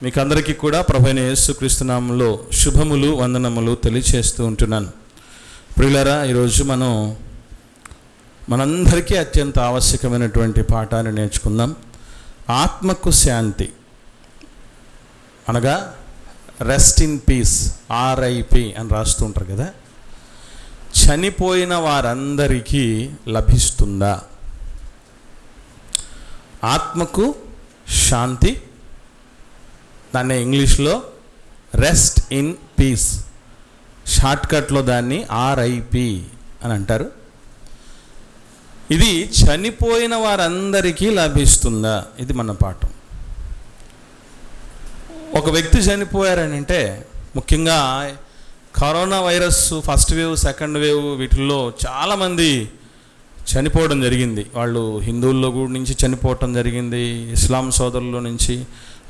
మీకు అందరికీ కూడా ప్రభువైన యేసుక్రీస్తు నామములో శుభములు వందనములు తెలియచేస్తూ ఉంటున్నాను. ప్రియులారా, ఈరోజు మనందరికీ అత్యంత ఆవశ్యకమైనటువంటి పాఠాన్ని నేర్చుకుందాం. ఆత్మకు శాంతి అనగా రెస్ట్ ఇన్ పీస్, ఆర్ఐపి అని రాస్తూ ఉంటారు కదా. చనిపోయిన వారందరికీ లభిస్తుందా? ఆత్మకు శాంతి, దాన్ని ఇంగ్లీష్లో రెస్ట్ ఇన్ పీస్, షార్ట్కట్లో దాన్ని ఆర్ఐపి అని అంటారు. ఇది చనిపోయిన వారందరికీ లభిస్తుందా? ఇది మన పాఠం. ఒక వ్యక్తి చనిపోయారని అంటే, ముఖ్యంగా corona virus first wave, second wave వీటిల్లో చాలామంది చనిపోవడం జరిగింది. వాళ్ళు హిందువుల్లో కూడా నుంచి చనిపోవటం జరిగింది, ఇస్లాం సోదరుల నుంచి,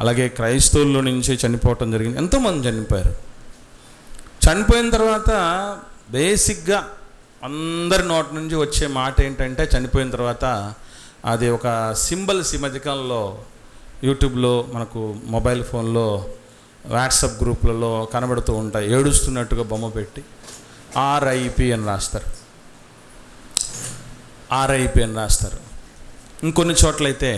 అలాగే క్రైస్తవుల్లో నుంచి చనిపోవటం జరిగింది. ఎంతోమంది చనిపోయారు. చనిపోయిన తర్వాత బేసిక్గా అందరి నోటి నుంచి వచ్చే మాట ఏంటంటే, చనిపోయిన తర్వాత అది ఒక సింబల్స్ ఈ మధ్యకాలంలో యూట్యూబ్లో, మనకు మొబైల్ ఫోన్లో, వాట్సాప్ గ్రూపులలో కనబడుతూ ఉంటాయి. ఏడుస్తున్నట్టుగా బొమ్మ పెట్టి ఆర్ఐపి అని రాస్తారు. ఆర్ఐపి అని రాస్తారు. ఇంకొన్ని చోట్లయితే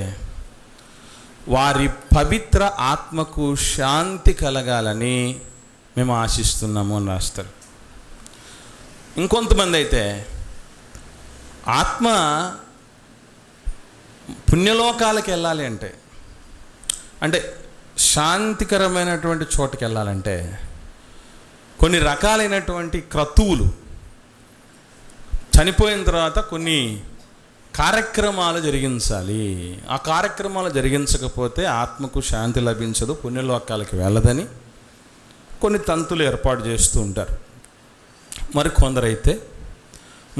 వారి పవిత్ర ఆత్మకు శాంతి కలగాలని మేము ఆశిస్తున్నాము అని రాస్తారు. ఇంకొంతమంది అయితే ఆత్మ పుణ్యలోకాలకు వెళ్ళాలి అంటే శాంతికరమైనటువంటి చోటుకి వెళ్ళాలంటే కొన్ని రకాలైనటువంటి క్రతువులు, చనిపోయిన తర్వాత కొన్ని కార్యక్రమాలు జరిగించాలి. ఆ కార్యక్రమాలు జరిగించకపోతే ఆత్మకు శాంతి లభించదు, పుణ్యలోకాలకు వెళ్ళదని కొన్ని తంతులు ఏర్పాటు చేస్తూ ఉంటారు. మరి కొందరైతే,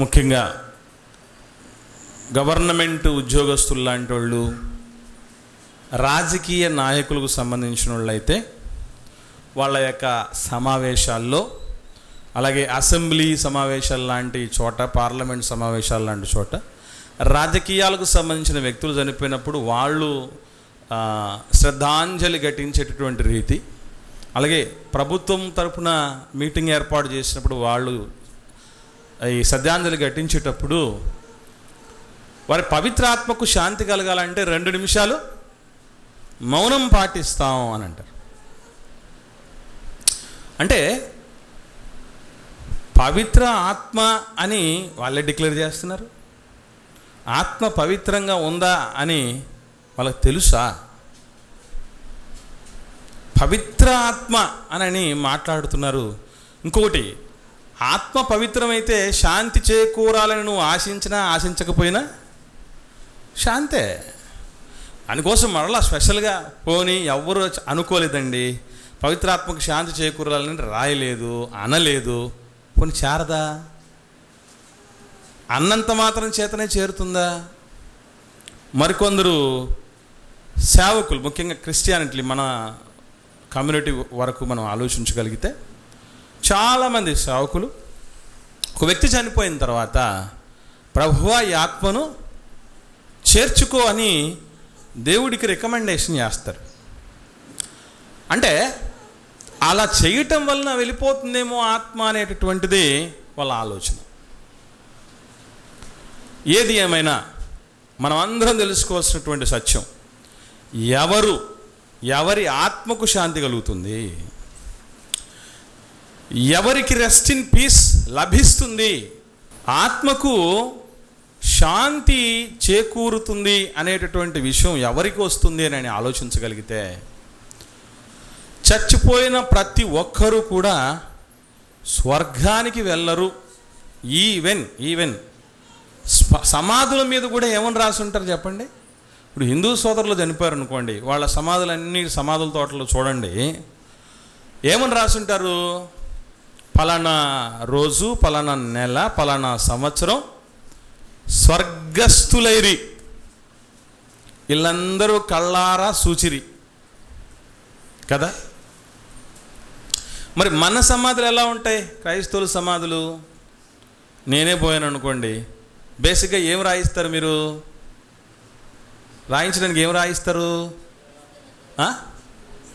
ముఖ్యంగా గవర్నమెంట్ ఉద్యోగస్తులు లాంటి వాళ్ళు, రాజకీయ నాయకులకు సంబంధించిన వాళ్ళు అయితే వాళ్ళ యొక్క సమావేశాల్లో, అలాగే అసెంబ్లీ సమావేశాలు లాంటి చోట, పార్లమెంట్ సమావేశాలు లాంటి చోట రాజకీయాలకు సంబంధించిన వ్యక్తులు చనిపోయినప్పుడు వాళ్ళు శ్రద్ధాంజలి ఘటించేటటువంటి రీతి, అలాగే ప్రభుత్వం తరపున మీటింగ్ ఏర్పాటు చేసినప్పుడు వాళ్ళు ఈ శ్రద్ధాంజలి ఘటించేటప్పుడు వారి పవిత్రాత్మకు శాంతి కలగాలంటే 2 నిమిషాలు మౌనం పాటిస్తాం అని అంటారు. అంటే పవిత్ర ఆత్మ అని వాళ్ళే డిక్లేర్ చేస్తున్నారు. ఆత్మ పవిత్రంగా ఉందా అని వాళ్ళకి తెలుసా? పవిత్ర ఆత్మ అని మాట్లాడుతున్నారు. ఇంకొకటి, ఆత్మ పవిత్రమైతే శాంతి చేకూరాలని నువ్వు ఆశించినా ఆశించకపోయినా శాంతే. దానికోసం మరలా స్పెషల్గా పోనీ ఎవ్వరూ అనుకోలేదండి, పవిత్రాత్మకు శాంతి చేకూరాలని రాయలేదు, అనలేదు, కొన్ని చేరదా? అన్నంత మాత్రం చేతనే చేరుతుందా? మరికొందరు సేవకులు, ముఖ్యంగా క్రిస్టియానిటీ, మన కమ్యూనిటీ వరకు మనం ఆలోచించగలిగితే చాలామంది సేవకులు ఒక వ్యక్తి చనిపోయిన తర్వాత ప్రభువా ఈ ఆత్మను చేర్చుకో అని దేవుడికి రికమెండేషన్ చేస్తారు. అంటే అలా చేయటం వలన వెళ్ళిపోతుందేమో ఆత్మ అనేటటువంటిది వాళ్ళ ఆలోచన. ఏది ఏమైనా మనం అందరం తెలుసుకోవాల్సినటువంటి సత్యం, ఎవరి ఆత్మకు శాంతి కలుగుతుంది, ఎవరికి రెస్ట్ ఇన్ పీస్ లభిస్తుంది, ఆత్మకు శాంతి చేకూరుతుంది అనేటటువంటి విషయం ఎవరికి వస్తుంది అని ఆలోచించగలిగితే, చచ్చిపోయిన ప్రతి ఒక్కరూ కూడా స్వర్గానికి వెళ్ళరు. ఈవెన్ సమాధుల మీద కూడా ఏమని రాసి ఉంటారు చెప్పండి? ఇప్పుడు హిందూ సోదరులు చనిపోయారు అనుకోండి, వాళ్ళ సమాధుల తోటలో చూడండి, ఏమని రాసి ఉంటారు? పలానా రోజు, పలానా నెల, పలానా సంవత్సరం స్వర్గస్థులైరి, వీళ్ళందరూ కళ్ళారా సూచిరి కదా. మరి మన సమాధులు ఎలా ఉంటాయి? క్రైస్తవుల సమాధులు, నేనే పోయాను అనుకోండి, బేసిక్గా ఏం రాయిస్తారు? మీరు రాయించడానికి ఏం రాయిస్తారు?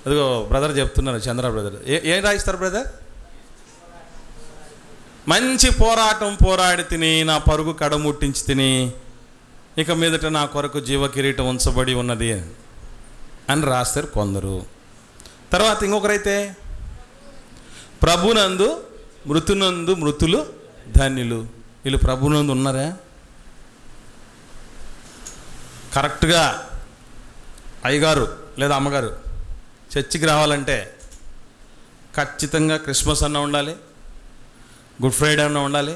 అదిగో బ్రదర్ చెప్తున్నారు, చంద్ర బ్రదర్. ఏం రాయిస్తారు బ్రదర్? మంచి పోరాటం పోరాడి తిని నా పరుగు కడముట్టించి తిని ఇక మీదట నా కొరకు జీవ కిరీటం ఉంచబడి ఉన్నది అని రాస్తారు కొందరు. తర్వాత ఇంకొకరైతే ప్రభునందు మృతునందు మృతులు ధన్యులు. వీళ్ళు ప్రభునందు ఉన్నారా? కరెక్ట్గా అయ్యగారు లేదా అమ్మగారు చర్చికి రావాలంటే ఖచ్చితంగా క్రిస్మస్ అన్న ఉండాలి, గుడ్ ఫ్రైడే అన్న ఉండాలి,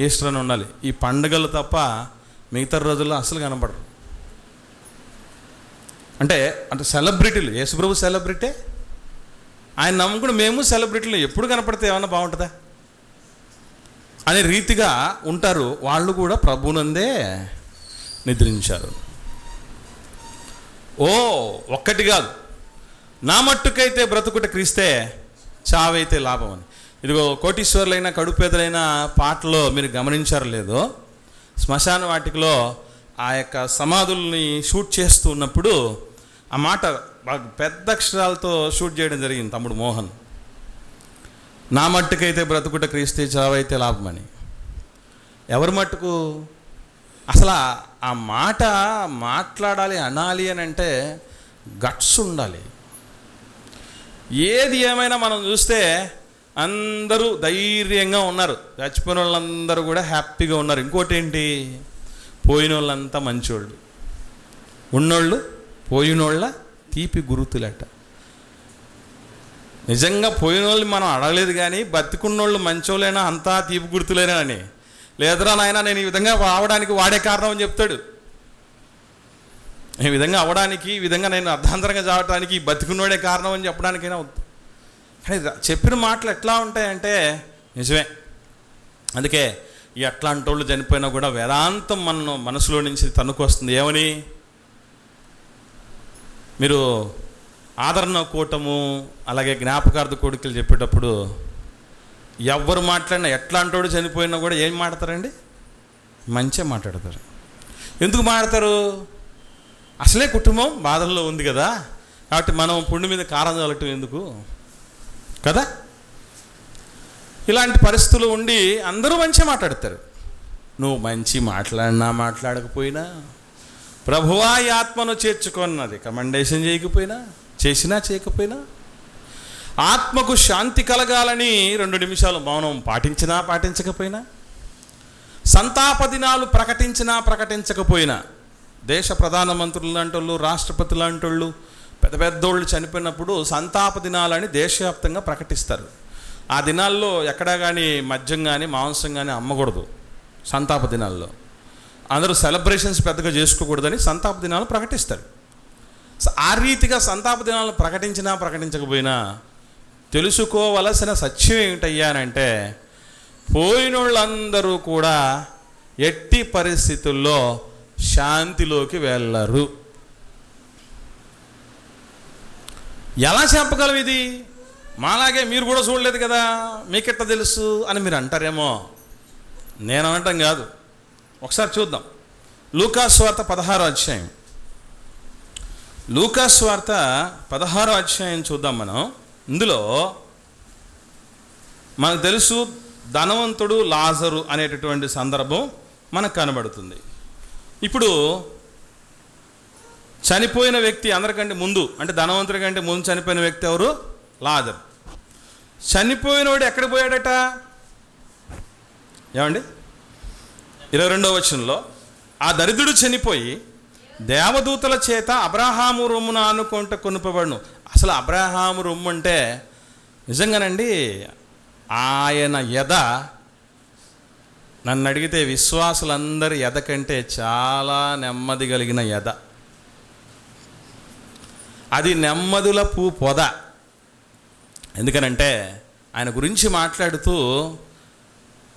ఈస్టర్ అన్న ఉండాలి. ఈ పండుగలు తప్ప మిగతా రోజుల్లో అసలు కనపడరు. అంటే సెలబ్రిటీలు, యేసుప్రభు సెలబ్రిటీ, ఆయన నమ్ముకుని మేము సెలబ్రిటీలు, ఎప్పుడు కనపడితే ఏమన్నా బాగుంటుందా అనే రీతిగా ఉంటారు. వాళ్ళు కూడా ప్రభునందే నిద్రించారు. ఒక్కటి కాదు, నా మట్టుకైతే బ్రతుకుట క్రీస్తే, చావైతే లాభం అని. ఇదిగో కోటీశ్వర్లైనా కడుపేదలైన పాటలో మీరు గమనించారు లేదో, శ్మశాన వాటికలో ఆ యొక్క సమాధుల్ని షూట్ చేస్తూ ఉన్నప్పుడు ఆ మాట బాగా పెద్ద అక్షరాలతో షూట్ చేయడం జరిగింది తమ్ముడు మోహన్. నా మట్టుకైతే బ్రతుకుట క్రీస్తే, చావైతే లాభం అని. ఎవరి మట్టుకు? అసలు ఆ మాట మాట్లాడాలి, అనాలి అని అంటే గట్స్ ఉండాలి. ఏది ఏమైనా మనం చూస్తే అందరూ ధైర్యంగా ఉన్నారు, చచ్చిపోయిన వాళ్ళందరూ కూడా హ్యాపీగా ఉన్నారు. ఇంకోటి ఏంటి, పోయిన వాళ్ళంతా మంచోళ్ళు, ఉన్నోళ్ళు పోయినోళ్ళ తీపి గురుతులట. నిజంగా పోయిన వాళ్ళు మనం అడగలేదు, కానీ బతికున్నోళ్ళు మంచోళ్ళైనా అంతా తీపి గుర్తులేనా అని. లేదురా నాయన నేను ఈ విధంగా అవడానికి వాడే కారణం అని చెప్తాడు. ఈ విధంగా అవడానికి, ఈ విధంగా నేను అర్ధాంతరంగా చావడానికి బతికున్నోడే కారణం అని చెప్పడానికైనా వద్దు. కానీ చెప్పిన మాటలు ఎట్లా ఉంటాయంటే నిజమే. అందుకే ఈ అట్లాంటి వాళ్ళు చనిపోయినా కూడా వేదాంతం మన మనసులో నుంచి తన్నుకొస్తుంది. ఏమని? మీరు ఆదరణ కూటము అలాగే జ్ఞాపకార్థ కోడికలు చెప్పేటప్పుడు ఎవరు మాట్లాడినా, ఎట్లాంటోడు చనిపోయినా కూడా ఏం మాట్లాడతారండి? మంచిగా మాట్లాడతారు. ఎందుకు మాట్లాడతారు? అసలే కుటుంబం బాధల్లో ఉంది కదా, కాబట్టి మనం పుండు మీద కారం చల్లటం ఎందుకు కదా. ఇలాంటి పరిస్థితులు ఉండి అందరూ మంచిగా మాట్లాడతారు. నువ్వు మంచి మాట్లాడినా మాట్లాడకపోయినా, ప్రభువా ఈ ఆత్మను చేర్చుకున్నది కమెండేషన్ చేయకపోయినా, చేసినా చేయకపోయినా, ఆత్మకు శాంతి కలగాలని 2 నిమిషాలు మౌనం పాటించినా పాటించకపోయినా, సంతాప దినాలు ప్రకటించినా ప్రకటించకపోయినా, దేశ ప్రధానమంత్రులు లాంటి వాళ్ళు, రాష్ట్రపతి లాంటి వాళ్ళు, పెద్ద పెద్దోళ్ళు చనిపోయినప్పుడు సంతాప దినాలని దేశవ్యాప్తంగా ప్రకటిస్తారు. ఆ దినాల్లో ఎక్కడా కానీ మద్యం కానీ మాంసం కానీ అమ్మకూడదు. సంతాప దినాల్లో అందరూ సెలబ్రేషన్స్ పెద్దగా చేసుకోకూడదని సంతాప దినాలు ప్రకటిస్తారు. ఆ రీతిగా సంతాప దినాలను ప్రకటించినా ప్రకటించకపోయినా తెలుసుకోవలసిన సత్యం ఏమిటయ్యానంటే, పోయినోళ్ళందరూ కూడా ఎట్టి పరిస్థితుల్లో శాంతిలోకి వెళ్ళరు. ఎలా చెప్పగలవు ఇది? మాలాగే మీరు కూడా చూడలేదు కదా, మీకెట్ట తెలుసు అని మీరు అంటారేమో. నేను అనటం కాదు, ఒకసారి చూద్దాం. లూకాసు వార్త 16వ అధ్యాయం. లూకాసు వార్త 16వ అధ్యాయం చూద్దాం మనం. ఇందులో మనకు తెలుసు ధనవంతుడు లాజరు అనేటటువంటి సందర్భం మనకు కనబడుతుంది. ఇప్పుడు చనిపోయిన వ్యక్తి అందరికంటే ముందు, అంటే ధనవంతుడి కంటే ముందు చనిపోయిన వ్యక్తి ఎవరు? లాజరు. చనిపోయినవాడు ఎక్కడ పోయాడట? ఏమండి? 22వ వచనంలో, ఆ దరిద్రుడు చనిపోయి దేవదూతల చేత అబ్రహాము రొమ్మున ఆనుకుంట కొనుపబడును. అసలు అబ్రహాము రొమ్ము అంటే నిజంగానండి ఆయన ఎద, నన్ను అడిగితే విశ్వాసులందరి ఎద కంటే చాలా నెమ్మది కలిగిన ఎద. అది నెమ్మదుల పొద. ఎందుకనంటే ఆయన గురించి మాట్లాడుతూ,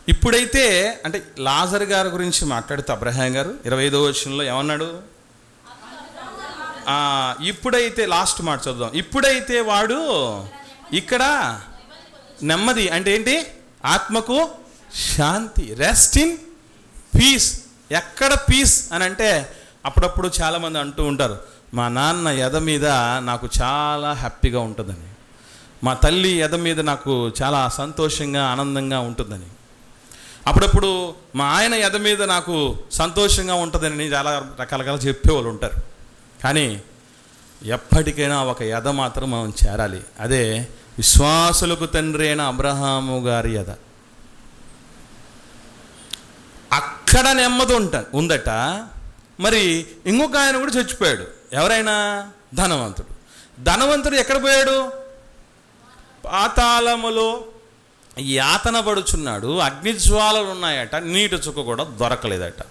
ఇప్పుడైతే అంటే లాజర్ గారి గురించి మాట్లాడుతూ అబ్రహాం గారు 25వ వచనంలో ఏమన్నాడు? ఇప్పుడైతే, లాస్ట్ మాట చదువుదాం. ఇప్పుడైతే వాడు ఇక్కడ నెమ్మది అంటే ఏంటి? ఆత్మకు శాంతి, రెస్ట్ ఇన్ పీస్. ఎక్కడ పీస్ అని అంటే, అప్పుడప్పుడు చాలామంది అంటూ ఉంటారు, మా నాన్న ఎద మీద నాకు చాలా హ్యాపీగా ఉంటుందని, మా తల్లి ఎద మీద నాకు చాలా సంతోషంగా ఆనందంగా ఉంటుందని, అప్పుడప్పుడు మా ఆయన ఎద మీద నాకు సంతోషంగా ఉంటుందని చాలా రకాలుగా చెప్పేవాళ్ళు ఉంటారు. కానీ ఎప్పటికైనా ఒక ఎద మాత్రం మనం చేరాలి. అదే విశ్వాసులకు తండ్రి అయిన అబ్రహాము గారి ఎద. అక్కడ నెమ్మది ఉందట. మరి ఇంకొక ఆయన కూడా చచ్చిపోయాడు. ఎవరైనా? ధనవంతుడు. ధనవంతుడు ఎక్కడ పోయాడు? పాతాళములో యాతన పడుచున్నాడు. అగ్నిజ్వాలలు ఉన్నాయట, నీటి చుక్క కూడా దొరకలేదట.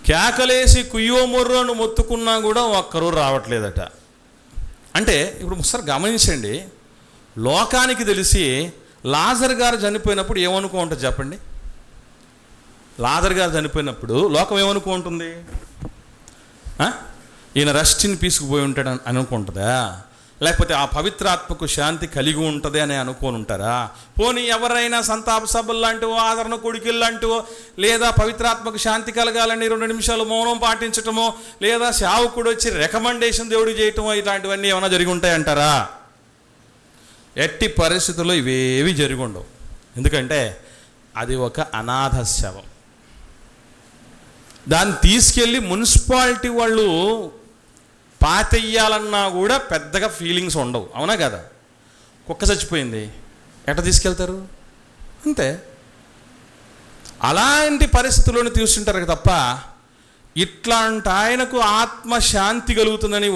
కేకలేసి కుయ్యో ముర్రోను మొత్తుకున్నా కూడా ఒక్కరూ రావట్లేదట. అంటే ఇప్పుడు ఒకసారి గమనించండి, లోకానికి తెలిసి లాజర్ గారు చనిపోయినప్పుడు ఏమనుకో ఉంటుంది చెప్పండి? లాజర్ గారు చనిపోయినప్పుడు లోకం ఏమనుకో ఉంటుంది? ఈయన రెస్ట్ ఇన్ పీస్కి పోయి ఉంటాడు అని అనుకుంటుందా? లేకపోతే ఆ పవిత్రాత్మకు శాంతి కలిగి ఉంటుంది అని అనుకోని ఉంటారా? పోనీ ఎవరైనా సంతాప సభలు లాంటివో, ఆదరణ కొడుకులు లాంటివో, లేదా పవిత్రాత్మకు శాంతి కలగాలని 2 నిమిషాలు మౌనం పాటించటమో, లేదా సేవకుడు వచ్చి రికమెండేషన్ దేవుడికి చేయటమో, ఇలాంటివన్నీ ఏమైనా జరిగి ఉంటాయంటారా? ఎట్టి పరిస్థితుల్లో ఇవేవి జరిగి ఉండవు. ఎందుకంటే అది ఒక అనాథ శవం. దాన్ని తీసుకెళ్ళి మున్సిపాలిటీ వాళ్ళు పాతెయ్యాలన్నా కూడా పెద్దగా ఫీలింగ్స్ ఉండవు. అవునా కదా? కుక్క చచ్చిపోయింది, ఎట్ట తీసుకెళ్తారు? అంతే. అలాంటి పరిస్థితుల్లోనే తీసుకుంటారు తప్ప ఇట్లాంటి ఆయనకు ఆత్మశాంతి కలుగుతుందని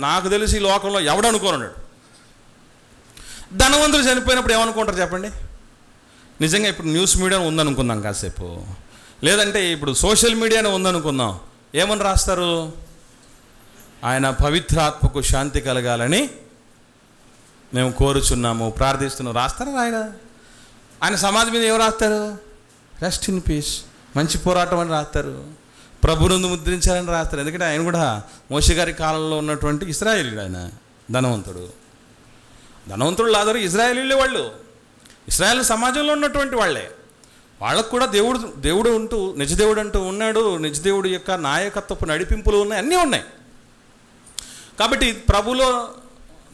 నాకు తెలిసి ఈ లోకంలో ఎవడనుకోనున్నాడు. ధనవంతులు చనిపోయినప్పుడు ఏమనుకుంటారు చెప్పండి? నిజంగా ఇప్పుడు న్యూస్ మీడియా ఉందనుకుందాం కాసేపు, లేదంటే ఇప్పుడు సోషల్ మీడియానే ఉందనుకుందాం. ఏమని రాస్తారు? ఆయన పవిత్రాత్మకు శాంతి కలగాలని మేము కోరుచున్నాము, ప్రార్థిస్తున్నాము. రాస్తారా? ఆయన సమాధి మీద ఏం రాస్తారు? రెస్ట్ ఇన్ పీస్, మంచి పోరాటం అని రాస్తారు. ప్రభునందు ముద్రించారని రాస్తారు. ఎందుకంటే ఆయన కూడా మోషే గారి కాలంలో ఉన్నటువంటి ఇశ్రాయేలీయుడు. ఆయన ధనవంతుడు లాజరు ఇశ్రాయేలీయులే. వాళ్ళు ఇశ్రాయేల్ సమాజంలో ఉన్నటువంటి వాళ్ళే. వాళ్ళకు కూడా దేవుడు అంటూ నిజదేవుడు అంటూ ఉన్నాడు. నిజదేవుడు యొక్క నాయకత్వపు నడిపింపులు ఉన్నాయి, అన్నీ ఉన్నాయి. కాబట్టి ప్రభులో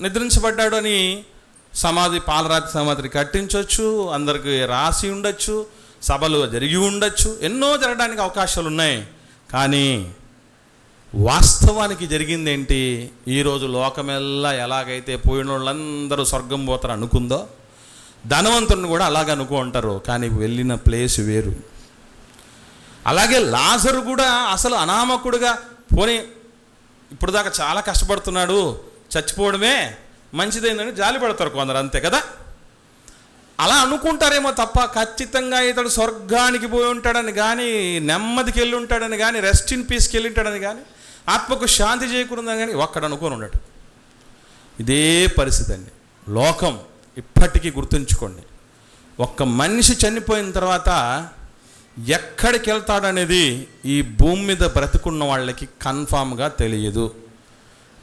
నిద్రించబడ్డాడు అని సమాధి, పాలరాతి సమాధి కట్టించవచ్చు, అందరికి రాసి ఉండొచ్చు, సభలు జరిగి ఉండొచ్చు, ఎన్నో జరగడానికి అవకాశాలు ఉన్నాయి. కానీ వాస్తవానికి జరిగింది ఏంటి? ఈరోజు లోకమెల్లా ఎలాగైతే పోయిన వాళ్ళందరూ స్వర్గం పోతారు అనుకుందో, ధనవంతుడిని కూడా అలాగే అనుకుంటారు. కానీ వెళ్ళిన ప్లేస్ వేరు. అలాగే లాజరు కూడా అసలు అనామకుడుగా, పోనీ ఇప్పుడు దాకా చాలా కష్టపడుతున్నాడు, చచ్చిపోవడమే మంచిదైందని జాలి పడతారు కొందరు, అంతే కదా? అలా అనుకుంటారేమో తప్ప ఖచ్చితంగా ఇతడు స్వర్గానికి పోయి ఉంటాడని కానీ, నెమ్మదికి వెళ్ళి ఉంటాడని కానీ, రెస్ట్ ఇన్ పీస్కి వెళ్ళి ఉంటాడని కానీ, ఆత్మకు శాంతి చేకూరుందని కానీ ఒక్కడు అనుకొని ఉండడు. ఇదే పరిస్థితి అండి లోకం. ఇప్పటికీ గుర్తుంచుకోండి, ఒక్క మనిషి చనిపోయిన తర్వాత ఎక్కడికి వెళ్తాడనేది ఈ భూమి మీద బ్రతుకున్న వాళ్ళకి కన్ఫామ్గా తెలియదు.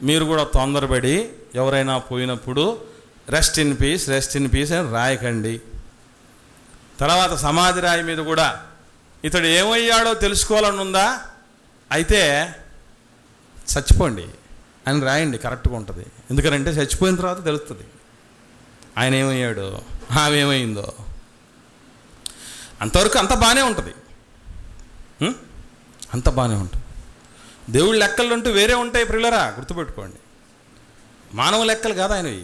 మీరు కూడా తొందరపడి ఎవరైనా పోయినప్పుడు రెస్ట్ ఇన్ పీస్ అని రాయకండి. తర్వాత సమాధి రాయి మీద కూడా ఇతడు ఏమయ్యాడో తెలుసుకోవాలని ఉందా? అయితే చచ్చిపోండి అని రాయండి, కరెక్ట్గా ఉంటుంది. ఎందుకంటే చచ్చిపోయిన తర్వాత తెలుస్తుంది ఆయన ఏమయ్యాడో, ఆమె ఏమైందో. అంతవరకు అంత బాగానే ఉంటుంది, అంత బాగానే ఉంటుంది. దేవుడి లెక్కలు అంటూ వేరే ఉంటాయి ప్రియులరా, గుర్తుపెట్టుకోండి. మానవ లెక్కలు కాదు ఆయనవి,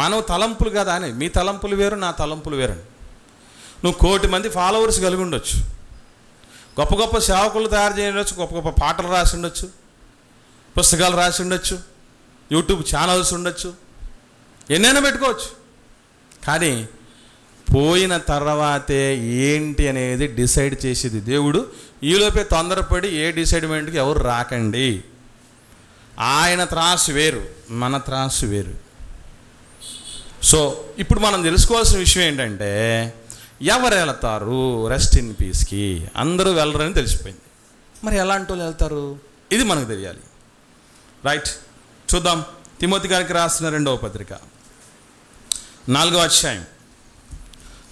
మానవ తలంపులు కాదు ఆయనవి. మీ తలంపులు వేరు, నా తలంపులు వేరండి. నువ్వు 1 కోటి మంది ఫాలోవర్స్ కలిగి ఉండొచ్చు, గొప్ప గొప్ప సేవకులు తయారు చేయవచ్చు, గొప్ప గొప్ప పాటలు రాసి ఉండొచ్చు, పుస్తకాలు రాసి ఉండొచ్చు, యూట్యూబ్ ఛానల్స్ ఉండొచ్చు, ఎన్నైనా పెట్టుకోవచ్చు. కానీ పోయిన తర్వాతే ఏంటి అనేది డిసైడ్ చేసేది దేవుడు. ఈలోపే తొందరపడి ఏ డిసైడ్మెంట్కి ఎవరు రాకండి. ఆయన త్రాసు వేరు, మన త్రాసు వేరు. సో ఇప్పుడు మనం తెలుసుకోవాల్సిన విషయం ఏంటంటే, ఎవరు వెళ్తారు రెస్ట్ ఇన్ పీస్కి? అందరూ వెళ్ళరని తెలిసిపోయింది. మరి ఎలాంటి వాళ్ళు వెళ్తారు? ఇది మనకు తెలియాలి. రైట్, చూద్దాం. తిమోతి గారికి రాసిన 2వ పత్రిక 4వ అధ్యాయం.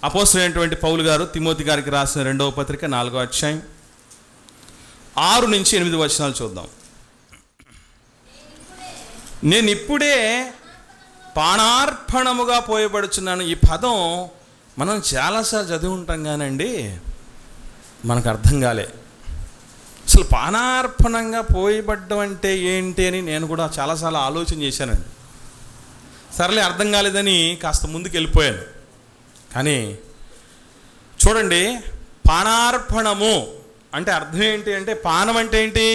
అపోస్తలుడైనటువంటి పౌలు గారు తిమోతి గారికి రాసిన 2వ పత్రిక 4వ అధ్యాయం 6 నుంచి 8 వచనాలు చూద్దాం. నేను ఇప్పుడే పానార్పణముగా పోయబడుచున్నాను. ఈ పదం మనం చాలాసార్లు చదివి ఉంటాం కానండి, మనకు అర్థం కాలే. అసలు పానార్పణంగా పోయబడ్డం అంటే ఏంటి అని నేను కూడా చాలాసార్లు ఆలోచన చేశానండి. సర్లే అర్థం కాలేదని కాస్త ముందుకు వెళ్ళిపోయాను. కానీ చూడండి, పానార్పణము అంటే అర్థం ఏంటి అంటే, పానం అంటే ఏంటి?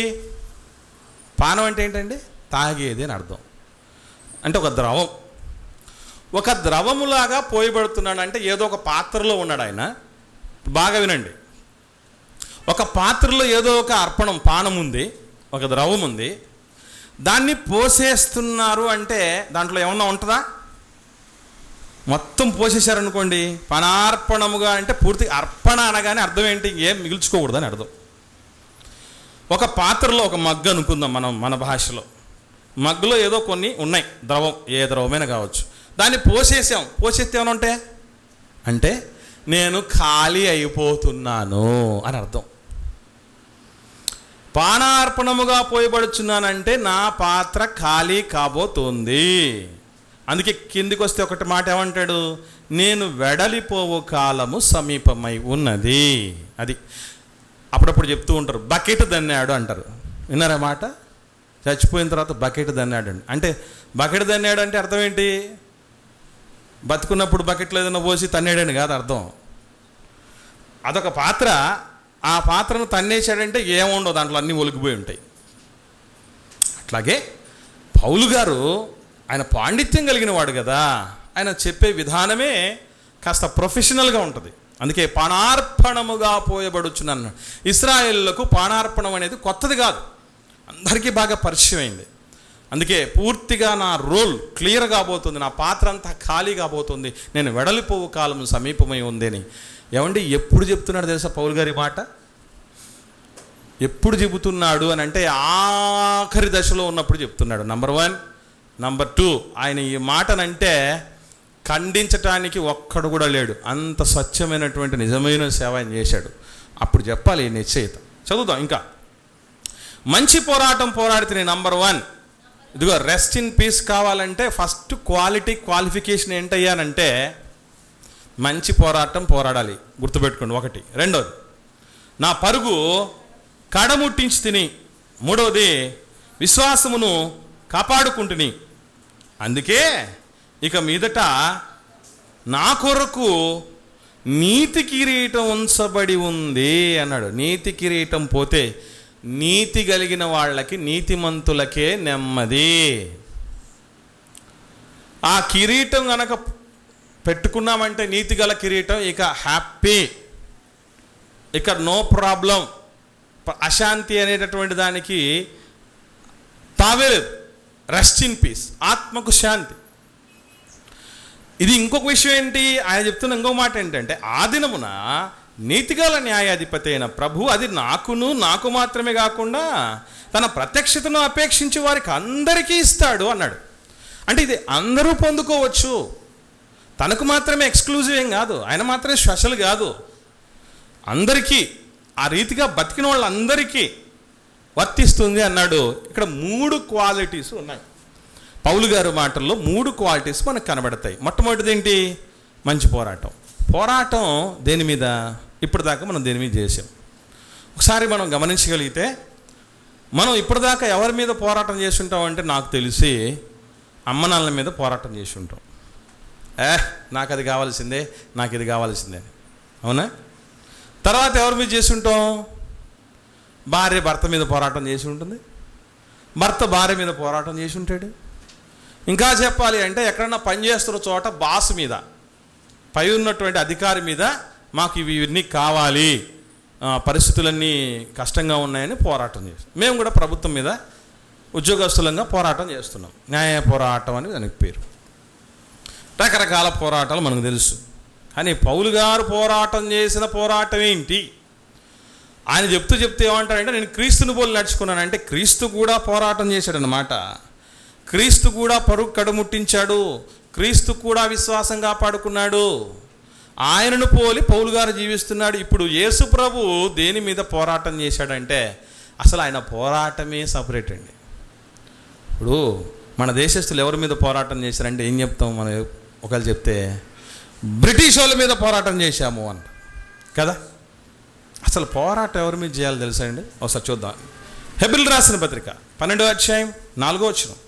పానం అంటే ఏంటండి? తాగేది అని అర్థం. అంటే ఒక ద్రవం, ఒక ద్రవములాగా పోయబడుతున్నాడు. అంటే ఏదో ఒక పాత్రలో ఉన్నాడు ఆయన. బాగా వినండి, ఒక పాత్రలో ఏదో ఒక అర్పణం, పానం ఉంది, ఒక ద్రవం ఉంది, దాన్ని పోసేస్తున్నారు. అంటే దాంట్లో ఏమన్నా ఉంటుందా? మొత్తం పోసేశారనుకోండి, పానార్పణముగా అంటే పూర్తి అర్పణ అనగానే అర్థం ఏంటి? ఏం మిగుల్చుకోకూడదు అని అర్థం. ఒక పాత్రలో ఒక మగ్గు అనుకుందాం మనం, మన భాషలో మగ్గులో ఏదో కొన్ని ఉన్నాయి, ద్రవం, ఏ ద్రవమైనా కావచ్చు. దాన్ని పోసేసాం, పోసేస్తే ఏమైనా ఉంటే అంటే నేను ఖాళీ అయిపోతున్నాను అని అర్థం. పానార్పణముగా పోయబడుచున్నానంటే నా పాత్ర ఖాళీ కాబోతుంది. అందుకే కిందికి వస్తే ఒకటి మాట ఏమంటాడు? నేను వెడలిపోవు కాలము సమీపమై ఉన్నది. అది అప్పుడప్పుడు చెప్తూ ఉంటారు, బకెట్ దన్నాడు అంటారు. విన్నారా మాట? చచ్చిపోయిన తర్వాత బకెట్ దన్నాడు అంటే, బకెట్ దన్నాడు అంటే అర్థం ఏంటి? బతుకున్నప్పుడు బకెట్లో ఏదైనా పోసి తన్నాడని కాదు అర్థం. అదొక పాత్ర, ఆ పాత్రను తన్నేశాడంటే ఏముండవు, దాంట్లో అన్నీ ఒలిగిపోయి ఉంటాయి. అట్లాగే పౌలు గారు ఆయన పాండిత్యం కలిగిన వాడు కదా, ఆయన చెప్పే విధానమే కాస్త ప్రొఫెషనల్గా ఉంటుంది. అందుకే పానార్పణముగా పోయబడుచున్నాను. ఇశ్రాయేలులకు పానార్పణం అనేది కొత్తది కాదు, అందరికీ బాగా పరిచయం అయింది. అందుకే పూర్తిగా నా రోల్ క్లియర్ కాబోతుంది, నా పాత్ర అంతా ఖాళీ కాబోతుంది, నేను వెడలిపోవు కాలం సమీపమై ఉంది అని. ఏమండి, ఎప్పుడు చెప్తున్నాడు తెలుసా పౌలు గారి మాట? ఎప్పుడు చెబుతున్నాడు అని అంటే ఆఖరి దశలో ఉన్నప్పుడు చెప్తున్నాడు. నంబర్ 1. నంబర్ 2, ఆయన ఈ మాటనంటే ఖండించటానికి ఒక్కడు కూడా లేడు. అంత స్వచ్ఛమైనటువంటి నిజమైన సేవ ఆయన చేశాడు. అప్పుడు చెప్పాలి ఈ నిశ్చయిత. చదువుతాం ఇంకా. మంచి పోరాటం పోరాడితే నంబర్ 1, ఇదిగో రెస్ట్ ఇన్ పీస్ కావాలంటే ఫస్ట్ క్వాలిఫికేషన్ ఏంటయ్యానంటే మంచి పోరాటం పోరాడాలి. గుర్తుపెట్టుకోండి. 1. 2, నా పరుగు కడముట్టించి తిని. 3, విశ్వాసమును కాపాడుకుంటుని. అందుకే ఇక మీదట నా కొరకు నీతి కిరీటం ఉంచబడి ఉంది అన్నాడు. నీతి కిరీటం పోతే నీతి కలిగిన వాళ్ళకి, నీతిమంతులకే నెమ్మది. ఆ కిరీటం గనక పెట్టుకున్నామంటే, నీతి గల కిరీటం, ఇక హ్యాపీ, ఇక నో ప్రాబ్లం. అశాంతి అనేటటువంటి దానికి తావేలేదు. రెస్ట్ ఇన్ పీస్, ఆత్మకు శాంతి. ఇది ఇంకొక విషయం ఏంటి? ఆయన చెప్తున్న ఇంకో మాట ఏంటంటే, ఆ దినమున నీతిగల న్యాయాధిపతి అయిన ప్రభు అది నాకు మాత్రమే కాకుండా తన ప్రత్యక్షతను అపేక్షించే వారికి అందరికీ ఇస్తాడు అన్నాడు. అంటే ఇది అందరూ పొందుకోవచ్చు, తనకు మాత్రమే ఎక్స్క్లూజివ్ ఏం కాదు, ఆయన మాత్రమే స్పెషల్ కాదు, అందరికీ, ఆ రీతిగా బతికిన వాళ్ళందరికీ వర్తిస్తుంది అన్నాడు. ఇక్కడ 3 క్వాలిటీస్ ఉన్నాయి. పౌలు గారి మాటల్లో 3 క్వాలిటీస్ మనకు కనబడతాయి. మొట్టమొదటిది ఏంటి? మంచి పోరాటం. పోరాటం దేని మీద? ఇప్పటిదాకా మనం దేని మీద చేసాం? ఒకసారి మనం గమనించగలిగితే, మనం ఇప్పటిదాకా ఎవరి మీద పోరాటం చేసి ఉంటామంటే, నాకు తెలిసి అమ్మనాన్నల మీద పోరాటం చేసి ఉంటాం. నాకు అది కావాల్సిందే, నాకు ఇది కావాల్సిందే, అవునా? తర్వాత ఎవరి మీద చేసి ఉంటాం? భార్య భర్త మీద పోరాటం చేసి ఉంటుంది, భర్త భార్య మీద పోరాటం చేసి ఉంటాడు. ఇంకా చెప్పాలి అంటే, ఎక్కడన్నా పనిచేస్తున్న చోట బాస్ మీద, పై ఉన్నటువంటి అధికారి మీద, మాకు ఇవన్నీ కావాలి, పరిస్థితులన్నీ కష్టంగా ఉన్నాయని పోరాటం చేస్తాం. మేము కూడా ప్రభుత్వం మీద ఉద్యోగస్తులంగా పోరాటం చేస్తున్నాం. న్యాయ పోరాటం అని దానికి పేరు. రకరకాల పోరాటాలు మనకు తెలుసు. కానీ పౌలు గారు పోరాటం చేసిన పోరాటం ఏంటి? ఆయన చెప్తూ ఏమంటాడంటే, నేను క్రీస్తుని పోలి నడుచుకున్నానంటే, క్రీస్తు కూడా పోరాటం చేశాడు అన్నమాట. క్రీస్తు కూడా పరుగు కడుముట్టించాడు, క్రీస్తు కూడా విశ్వాసం కాపాడుకున్నాడు. ఆయనను పోలి పౌలు గారు జీవిస్తున్నాడు. ఇప్పుడు యేసు ప్రభు దేని మీద పోరాటం చేశాడంటే, అసలు ఆయన పోరాటమే సపరేట్ అండి. ఇప్పుడు మన దేశస్తులు ఎవరి మీద పోరాటం చేశారంటే ఏం చెప్తాం మనం? ఒకవేళ చెప్తే బ్రిటిష్ వాళ్ళ మీద పోరాటం చేశాము అంట కదా. అసలు పోరాటం ఎవరి మీద చేయాలో తెలుసా అండి? ఒకసారి చూద్దాం. హెబ్రీయులకు రాసిన పత్రిక 12వ అధ్యాయం 4వ వచనం.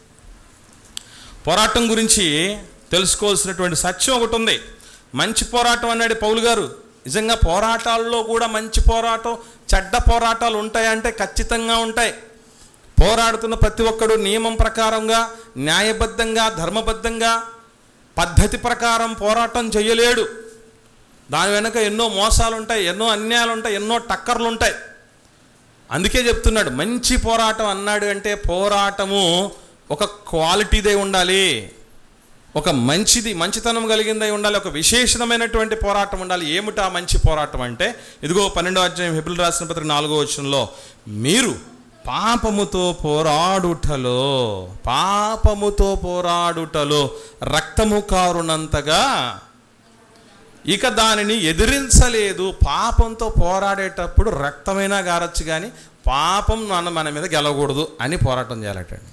పోరాటం గురించి తెలుసుకోవాల్సినటువంటి సత్యం ఒకటి ఉంది. మంచి పోరాటం అన్నాడు పౌలు గారు. నిజంగా పోరాటాల్లో కూడా మంచి పోరాటం, చెడ్డ పోరాటాలు ఉంటాయంటే ఖచ్చితంగా ఉంటాయి. పోరాడుతున్న ప్రతి ఒక్కడు నియమం ప్రకారంగా, న్యాయబద్ధంగా, ధర్మబద్ధంగా, పద్ధతి ప్రకారం పోరాటం చేయలేడు. దాని వెనక ఎన్నో మోసాలు ఉంటాయి, ఎన్నో అన్యాయాలు ఉంటాయి, ఎన్నో టక్కర్లు ఉంటాయి. అందుకే చెప్తున్నాడు మంచి పోరాటం అన్నాడు అంటే పోరాటము ఒక క్వాలిటీదే ఉండాలి, ఒక మంచితనం కలిగిందై ఉండాలి, ఒక విశేషమైనటువంటి పోరాటం ఉండాలి. ఏమిటా మంచి పోరాటం అంటే, ఇదిగో 12వ అధ్యాయం హెబ్రీయులకు రాసిన పత్రిక 4వ వచనంలో, మీరు పాపముతో పోరాడుటలో రక్తము కారునంతగా ఇక దానిని ఎదిరించలేదు. పాపంతో పోరాడేటప్పుడు రక్తమైనా గారచ్చు, కానీ పాపం మన మీద గెలవకూడదు అని పోరాటం చేయాలటండి.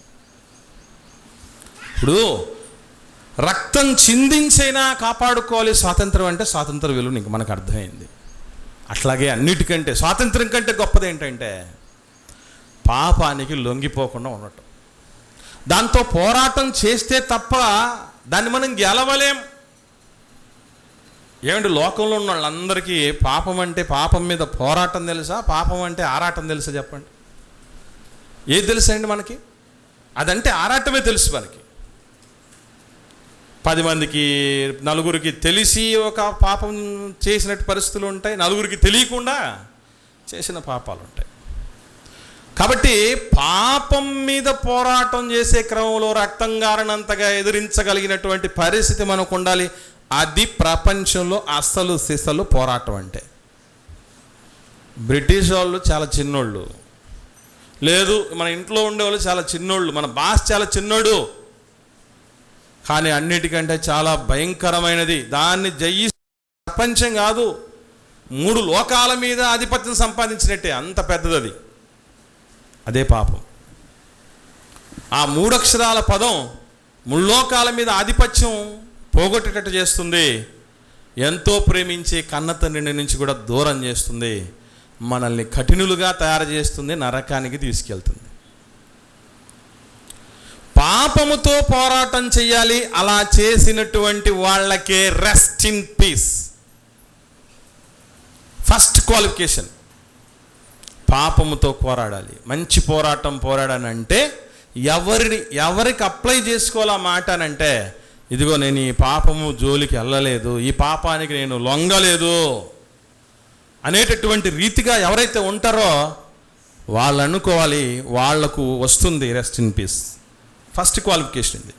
ఇప్పుడు రక్తం చిందించైనా కాపాడుకోవాలి స్వాతంత్రం అంటే, స్వాతంత్ర విలువ ఇంక మనకు అర్థమైంది. అట్లాగే అన్నిటికంటే స్వాతంత్రం కంటే గొప్పది ఏంటంటే పాపానికి లొంగిపోకుండా ఉండటం. దాంతో పోరాటం చేస్తే తప్ప దాన్ని మనం గెలవలేం. ఏమంటే లోకంలో ఉన్న వాళ్ళందరికీ పాపం అంటే, పాపం మీద పోరాటం తెలుసా, పాపం అంటే ఆరాటం తెలుసా? చెప్పండి, ఏది తెలుసా అండి మనకి? అదంటే ఆరాటమే తెలుసు మనకి. 10 మందికి, నలుగురికి తెలిసి ఒక పాపం చేసినట్టు పరిస్థితులు ఉంటాయి, నలుగురికి తెలియకుండా చేసిన పాపాలు ఉంటాయి. కాబట్టి పాపం మీద పోరాటం చేసే క్రమంలో రక్తం గారనంతగా ఎదిరించగలిగినటువంటి పరిస్థితి మనకు ఉండాలి. అది ప్రపంచంలో అసలు సిసలు పోరాటం అంటే. బ్రిటిష్ వాళ్ళు చాలా చిన్నోళ్ళు, లేదు మన ఇంట్లో ఉండేవాళ్ళు చాలా చిన్నోళ్ళు, మన బాస్ చాలా చిన్నోడు, కానీ అన్నిటికంటే చాలా భయంకరమైనది. దాన్ని జయిస్తే ప్రపంచం కాదు, 3 లోకాల మీద ఆధిపత్యం సంపాదించినట్టే, అంత పెద్దది అది. అదే పాపం. ఆ 3 అక్షరాల పదం 3 లోకాల మీద ఆధిపత్యం పోగొట్టేటట్టు చేస్తుంది. ఎంతో ప్రేమించే కన్న తండ్రి నుంచి కూడా దూరం చేస్తుంది. మనల్ని కఠినులుగా తయారు చేస్తుంది, నరకానికి తీసుకెళ్తుంది. పాపముతో పోరాటం చెయ్యాలి. అలా చేసినటువంటి వాళ్ళకే rest in peace. First qualification పాపముతో పోరాడాలి. మంచి పోరాడానంటే ఎవరికి అప్లై చేసుకోవాలి ఆ మాట అనంటే, ఇదిగో నేను ఈ పాపము జోలికి వెళ్ళలేదు, ఈ పాపానికి నేను లొంగలేదు అనేటటువంటి రీతిగా ఎవరైతే ఉంటారో వాళ్ళు అనుకోవాలి, వాళ్లకు వస్తుంది rest in peace. First qualification ఇది.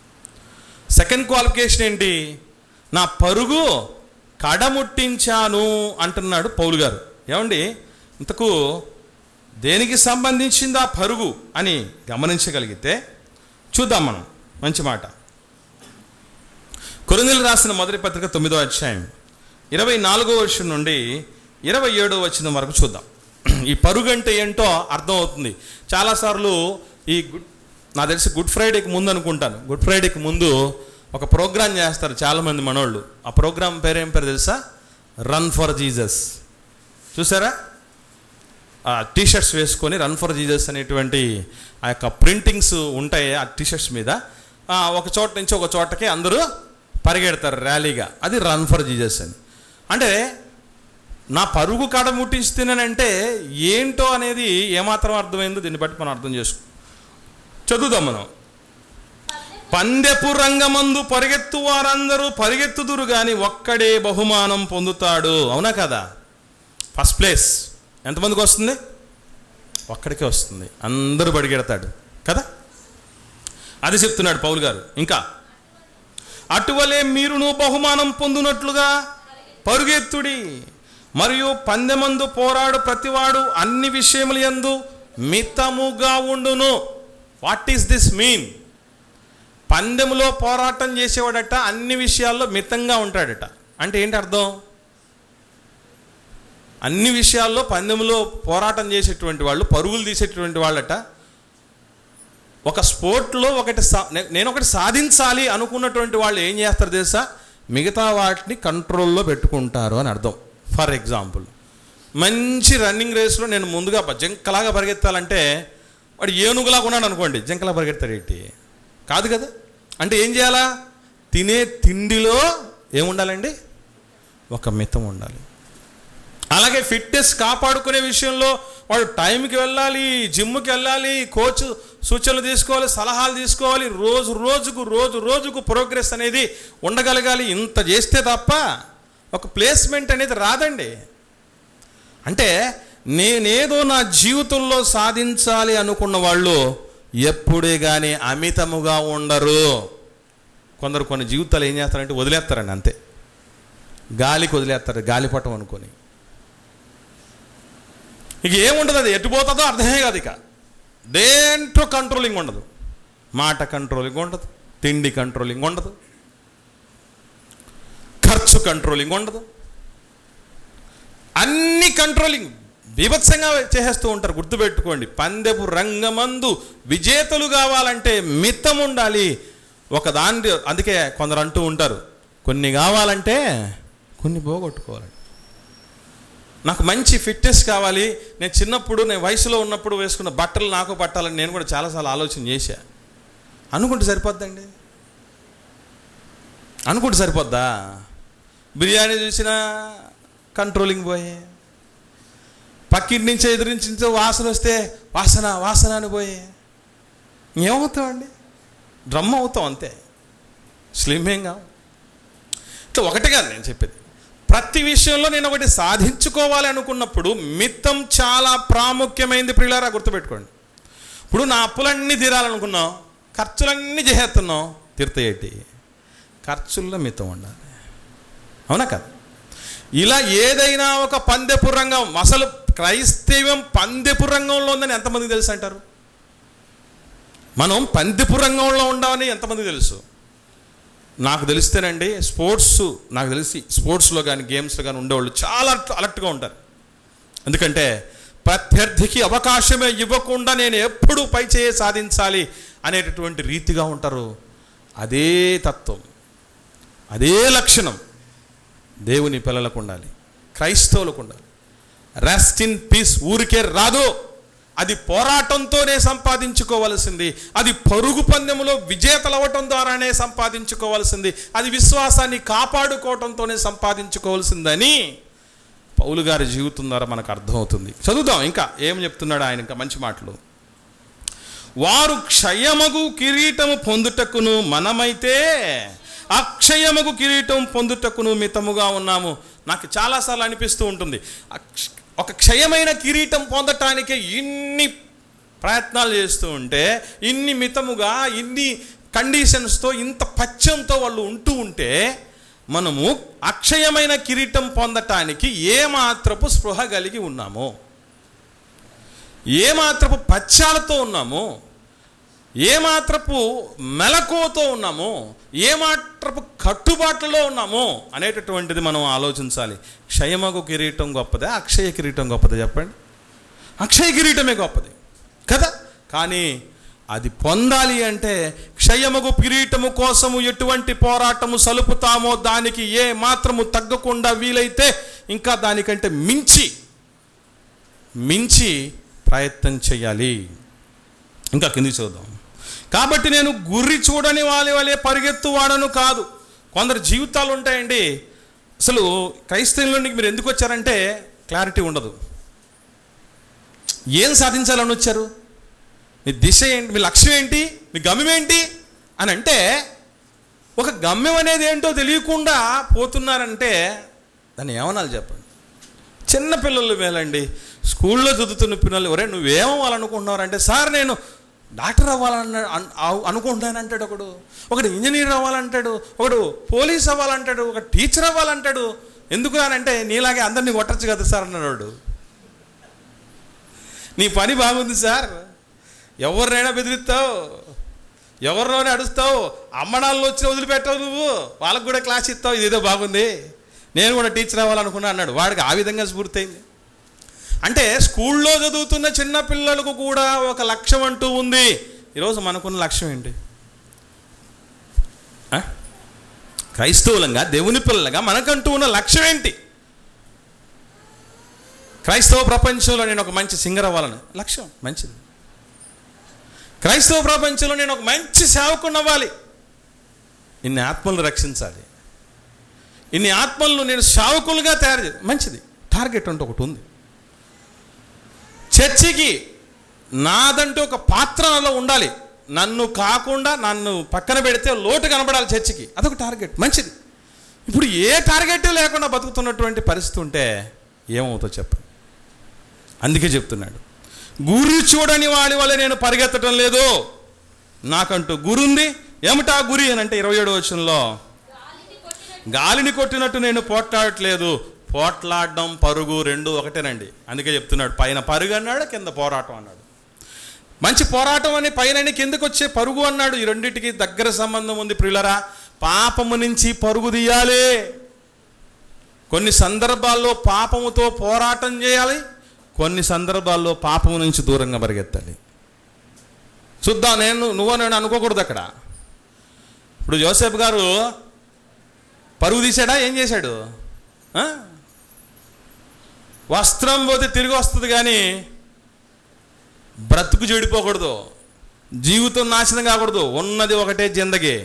సెకండ్ క్వాలిఫికేషన్ ఏంటి? నా పరుగు కడముట్టించాను అంటున్నాడు పౌలు గారు. ఏమండి, ఇంతకు దేనికి సంబంధించింది ఆ పరుగు అని గమనించగలిగితే చూద్దాం మనం. మంచి మాట. కొరింథీయులకు రాసిన మొదటి పత్రిక 9వ అధ్యాయం 24వ వచనం నుండి 27వ వచనం వరకు చూద్దాం. ఈ పరుగు అంటే ఏంటో అర్థం అవుతుంది. చాలాసార్లు నాకు తెలిసి గుడ్ ఫ్రైడేకి ముందు అనుకుంటాను, గుడ్ ఫ్రైడేకి ముందు ఒక ప్రోగ్రాం చేస్తారు చాలామంది మనోళ్ళు. ఆ ప్రోగ్రాం పేరేం పేరు తెలుసా? Run for Jesus. చూసారా? టీషర్ట్స్ వేసుకొని రన్ ఫర్ జీసస్ అనేటువంటి ఆ యొక్క ప్రింటింగ్స్ ఉంటాయి ఆ టీషర్ట్స్ మీద. ఒక చోట నుంచి ఒక చోటకి అందరూ పరిగెడతారు ర్యాలీగా. అది రన్ ఫర్ జీసస్ అని. అంటే నా పరుగు కాడ ముట్టిస్తేనంటే ఏంటో అనేది ఏమాత్రం అర్థమైందో దీన్ని బట్టి మనం అర్థం చేసుకో. చదువుదాం మనం. పందెపు రంగమందు పరిగెత్తు వారందరూ పరిగెత్తుదురు గాని ఒక్కడే బహుమానం పొందుతాడు. అవునా కదా? ఫస్ట్ ప్లేస్ ఎంతమందికి వస్తుంది? ఒక్కడికే వస్తుంది. అందరూ పరిగెడతాడు కదా. అది చెప్తున్నాడు పౌలు గారు. ఇంకా అటువలే మీరును బహుమానం పొందునట్లుగా పరుగెత్తుడి, మరియు పందెమందు పోరాడు ప్రతివాడు అన్ని విషయముల యందు మితముగా ఉండును. What is this mean? పందెములో పోరాటం చేసేవాడట అన్ని విషయాల్లో మితంగా ఉంటాడట. అంటే ఏంటి అర్థం? అన్ని విషయాల్లో పందెములో పోరాటం చేసేటువంటి వాళ్ళు, పరుగులు తీసేటువంటి వాళ్ళట ఒక స్పోర్ట్లో నేను ఒకటి సాధించాలి అనుకున్నటువంటి వాళ్ళు ఏం చేస్తారు తెలుసా? మిగతా వాటిని కంట్రోల్లో పెట్టుకుంటారు అని అర్థం. ఫర్ ఎగ్జాంపుల్, మంచి రన్నింగ్ రేస్లో నేను ముందుగా జంకలాగా పరిగెత్తాలంటే వాడు ఏనుగులాగా ఉన్నాడు అనుకోండి, జంకలా పరిగెత్తాడు ఏంటి? కాదు కదా. అంటే ఏం చేయాలా? తినే తిండిలో ఏముండాలండి? ఒక మితం ఉండాలి. అలాగే ఫిట్నెస్ కాపాడుకునే విషయంలో వాడు టైంకి వెళ్ళాలి, జిమ్కి వెళ్ళాలి, కోచ్ సూచనలు తీసుకోవాలి, సలహాలు తీసుకోవాలి, రోజుకు ప్రోగ్రెస్ అనేది ఉండగలగాలి. ఇంత చేస్తే తప్ప ఒక ప్లేస్మెంట్ అనేది రాదండి. అంటే నేనేదో నా జీవితంలో సాధించాలి అనుకున్న వాళ్ళు ఎప్పుడే కానీ అమితముగా ఉండరు. కొన్ని జీవితాలు ఏం చేస్తారంటే వదిలేస్తారండి, అంతే. గాలికి వదిలేస్తారు, గాలిపటం అనుకొని. ఇక ఏముండదు, అది ఎటుపోతుందో అర్థమే కాదు. ఇక దేంట్లో కంట్రోలింగ్ ఉండదు. మాట కంట్రోలింగ్ ఉండదు, తిండి కంట్రోలింగ్ ఉండదు, ఖర్చు కంట్రోలింగ్ ఉండదు, అన్ని కంట్రోలింగ్ బీభత్సంగా చేసేస్తూ ఉంటారు. గుర్తుపెట్టుకోండి, పందెపు రంగమందు విజేతలు కావాలంటే మితం ఉండాలి. అందుకే కొందరు అంటూ ఉంటారు, కొన్ని కావాలంటే కొన్ని పోగొట్టుకోవాలి. నాకు మంచి ఫిట్నెస్ కావాలి, నేను వయసులో ఉన్నప్పుడు వేసుకున్న బట్టలు నాకు పట్టాలని నేను కూడా చాలాసార్లు ఆలోచన చేశా. అనుకుంటే సరిపోద్దండి? అనుకుంటే సరిపోద్దా? బిర్యానీ చూసినా కంట్రోలింగ్ పోయే, పక్కింటి నుంచో ఎదురించి వాసన వస్తే వాసన అని పోయే, ఏమవుతామండి? డ్రమ్ అవుతాం అంతే, స్లిమ్ ఏం కావు. ఒకటి కాదు నేను చెప్పేది, ప్రతి విషయంలో నేను ఒకటి సాధించుకోవాలి అనుకున్నప్పుడు మితం చాలా ప్రాముఖ్యమైనది. ప్రియులారా గుర్తుపెట్టుకోండి. ఇప్పుడు నా అప్పులన్నీ తీరాలనుకున్నాం, ఖర్చులన్నీ చేసేస్తున్నాం, తీర్తయేటి? ఖర్చుల్లో మితం ఉండాలి, అవునా కదా? ఇలా ఏదైనా ఒక పందెపు రంగం, అసలు క్రైస్తవ్యం పందెపు రంగంలో ఉందని ఎంతమందికి తెలుసు అంటారు? మనం పందెపు రంగంలో ఉండాలని ఎంతమందికి తెలుసు? నాకు తెలిస్తేనండి, నాకు తెలిసి స్పోర్ట్స్లో కానీ గేమ్స్లో కానీ ఉండేవాళ్ళు చాలా అలర్ట్గా ఉంటారు. ఎందుకంటే ప్రత్యర్థికి అవకాశమే ఇవ్వకుండా నేను ఎప్పుడూ పై చేయి సాధించాలి అనేటటువంటి రీతిగా ఉంటారు. అదే తత్వం, అదే లక్షణం దేవుని పిల్లలకు ఉండాలి, క్రైస్తవులకు ఉండాలి. రెస్ట్ ఇన్ పీస్ ఊరికే రాదు, అది పోరాటంతోనే సంపాదించుకోవాల్సింది, అది పరుగు పందెంలో విజేతలు అవ్వటం ద్వారానే సంపాదించుకోవాల్సింది, అది విశ్వాసాన్ని కాపాడుకోవటంతోనే సంపాదించుకోవాల్సిందని పౌలు గారి జీవితం ద్వారా మనకు అర్థమవుతుంది. చదువుదాం ఇంకా ఏం చెప్తున్నాడు ఆయన. ఇంకా మంచి మాటలు. వారు క్షయమగు కిరీటము పొందుటకును మనమైతే అక్షయమగు కిరీటం పొందుటకును మితముగా ఉన్నాము. నాకు చాలాసార్లు అనిపిస్తూ ఉంటుంది, ఒక క్షయమైన కిరీటం పొందటానికి ఇన్ని ప్రయత్నాలు చేస్తూ ఉంటే, ఇన్ని మితముగా, ఇన్ని కండిషన్స్తో, ఇంత పచ్చంతో వాళ్ళు ఉంటూ ఉంటే, మనము అక్షయమైన కిరీటం పొందటానికి ఏమాత్రపు స్పృహ కలిగి ఉన్నామో, ఏమాత్రపు పచ్చాలతో ఉన్నామో, ఏమాత్రపు మెలకువతో ఉన్నామో, ఏమాత్రపు కట్టుబాట్లలో ఉన్నామో అనేటటువంటిది మనం ఆలోచించాలి. క్షయమగు కిరీటం గొప్పదా, అక్షయ కిరీటం గొప్పదా? చెప్పండి. అక్షయ కిరీటమే గొప్పది కదా. కానీ అది పొందాలి అంటే క్షయమగు కిరీటము కోసము ఎటువంటి పోరాటము సలుపుతామో దానికి ఏ మాత్రము తగ్గకుండా, వీలైతే ఇంకా దానికంటే మించి ప్రయత్నం చేయాలి. ఇంకా కిందికి చూద్దాం. కాబట్టి నేను గురి చూడని వాళ్ళే పరిగెత్తువాడను కాదు. కొందరు జీవితాలు ఉంటాయండి, అసలు క్రైస్తవులోనికి మీరు ఎందుకు వచ్చారంటే క్లారిటీ ఉండదు. ఏం సాధించాలని వచ్చారు? మీ దిశ ఏంటి? మీ లక్ష్యం ఏంటి? మీ గమ్యం ఏంటి అని అంటే, ఒక గమ్యం అనేది ఏంటో తెలియకుండా పోతున్నారంటే దాన్ని ఏమనాలి చెప్పండి? చిన్న పిల్లలు మేలండి, స్కూల్లో చదువుతున్న పిల్లలు, ఒరే నువ్వేమవ్వాలనుకుంటున్నారంటే, సార్ నేను డాక్టర్ అనుకుంటానంటాడు ఒకడు ఇంజనీర్ అవ్వాలంటాడు, ఒకడు పోలీస్ అవ్వాలంటాడు, ఒక టీచర్ అవ్వాలంటాడు. ఎందుకు అంటే నీలాగే అందరినీ కొట్టచ్చు కదా సార్ అన్నాడు. నీ పని బాగుంది సార్, ఎవరినైనా బెదిరిస్తావు, ఎవరినైనా అడుస్తావు, అమ్మడాల్లో వచ్చి వదిలిపెట్టావు, నువ్వు వాళ్ళకు కూడా క్లాస్ ఇస్తావు, ఇదేదో బాగుంది, నేను కూడా టీచర్ అవ్వాలనుకున్నా అన్నాడు. వాడికి ఆ విధంగా స్ఫూర్తయింది. అంటే స్కూల్లో చదువుతున్న చిన్న పిల్లలకు కూడా ఒక లక్ష్యం అంటూ ఉంది. ఈరోజు మనకున్న లక్ష్యం ఏంటి? క్రైస్తవులంగా, దేవుని పిల్లలుగా మనకంటూ ఉన్న లక్ష్యం ఏంటి? క్రైస్తవ ప్రపంచంలో నేను ఒక మంచి సింగర్ అవ్వాలని లక్ష్యం, మంచిది. క్రైస్తవ ప్రపంచంలో నేను ఒక మంచి సేవకుని అవ్వాలి, ఇన్ని ఆత్మలను రక్షించాలి, ఇన్ని ఆత్మలను నేను సేవకులుగా తయారు చేయాలి, మంచిది. టార్గెట్ అంటూ ఒకటి ఉంది. చర్చికి నాదంటూ ఒక పాత్రలో ఉండాలి, నన్ను కాకుండా నన్ను పక్కన పెడితే లోటు కనబడాలి చర్చికి, అదొక టార్గెట్, మంచిది. ఇప్పుడు ఏ టార్గెట్ లేకుండా బతుకుతున్నటువంటి పరిస్థితి ఉంటే ఏమవుతుందో చెప్పండి. అందుకే చెప్తున్నాడు, గురి చూడని వాడి వల్ల నేను పరిగెత్తడం లేదు, నాకంటూ గురి ఉంది. ఏమిటా గురి అని అంటే 27వ వచనంలో, గాలిని కొట్టినట్టు నేను పోట్లాడట్లేదు. పోట్లాడడం పరుగు రెండు ఒకటేనండి. అందుకే చెప్తున్నాడు, పైన పరుగు అన్నాడు, కింద పోరాటం అన్నాడు. మంచి పోరాటం అని పైన కిందకు వచ్చే పరుగు అన్నాడు. ఈ రెండింటికి దగ్గర సంబంధం ఉంది ప్రియులరా. పాపము నుంచి పరుగు తీయాలి. కొన్ని సందర్భాల్లో పాపముతో పోరాటం చేయాలి, కొన్ని సందర్భాల్లో పాపము నుంచి దూరంగా పరిగెత్తాలి. చూద్దాం, నువ్వు అనుకోకూడదు అక్కడ. ఇప్పుడు యోసేపు గారు పరుగు తీశాడా? ఏం చేశాడు? వస్త్రం పోతే తిరిగి వస్తుంది, కానీ బ్రతుకు చెడిపోకూడదు, జీవితం నాశనం కాకూడదు. ఉన్నది ఒకటే జిందగీ,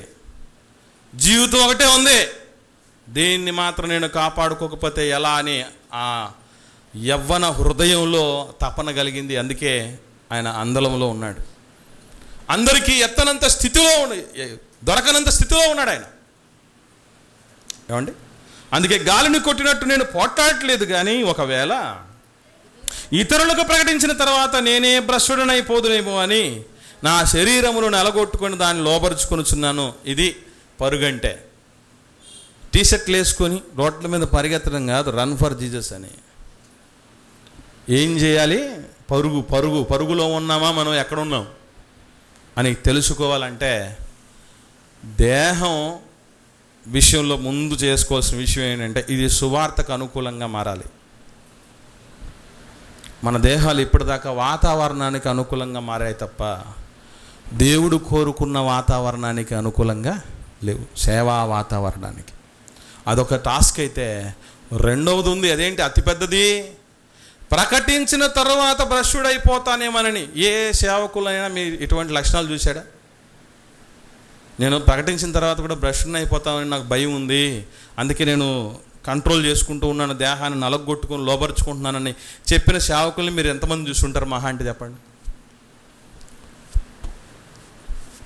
జీవితం ఒకటే ఉంది, దీన్ని మాత్రం నేను కాపాడుకోకపోతే ఎలా అని ఆ యవ్వన హృదయంలో తపన కలిగింది. అందుకే ఆయన అందలంలో ఉన్నాడు. అందరికీ ఎత్తనంత స్థితిలో దొరకనంత స్థితిలో ఉన్నాడు ఆయన. ఏమండి? అందుకే గాలిని కొట్టినట్టు నేను పోట్లాడట్లేదు, కానీ ఒకవేళ ఇతరులకు ప్రకటించిన తర్వాత నేనే భ్రష్టుడనైపోదునేమో అని నా శరీరమును నెలగొట్టుకొని దాన్ని లోపరుచుకొనుచున్నాను. ఇది పరుగంటే. టీషర్ట్లు వేసుకొని రోడ్ల మీద పరిగెత్తడం కాదు, రన్ ఫర్ జీసస్ అని. ఏం చేయాలి? పరుగులో ఉన్నామా, మనం ఎక్కడున్నాం అని తెలుసుకోవాలంటే దేహం విషయంలో ముందు చేసుకోవాల్సిన విషయం ఏంటంటే, ఇది సువార్తకు అనుకూలంగా మారాలి. మన దేహాలు ఇప్పటిదాకా వాతావరణానికి అనుకూలంగా మారాయి తప్ప దేవుడు కోరుకున్న వాతావరణానికి అనుకూలంగా లేవు, సేవా వాతావరణానికి. అదొక టాస్క్ అయితే, రెండవది ఉంది. అదేంటి? అతిపెద్దది. ప్రకటించిన తర్వాత భ్రష్టుడైపోతానేమనని. ఏ సేవకులైనా మీరు ఇటువంటి లక్షణాలు చూశాడా? నేను ప్రకటించిన తర్వాత కూడా భ్రష్టుని అయిపోతామని నాకు భయం ఉంది, అందుకే నేను కంట్రోల్ చేసుకుంటూ ఉన్నాను, దేహాన్ని నలగొట్టుకుని లోపరుచుకుంటున్నానని చెప్పిన సేవకుల్ని మీరు ఎంతమంది చూసుంటారు? మహా అంటే చెప్పండి.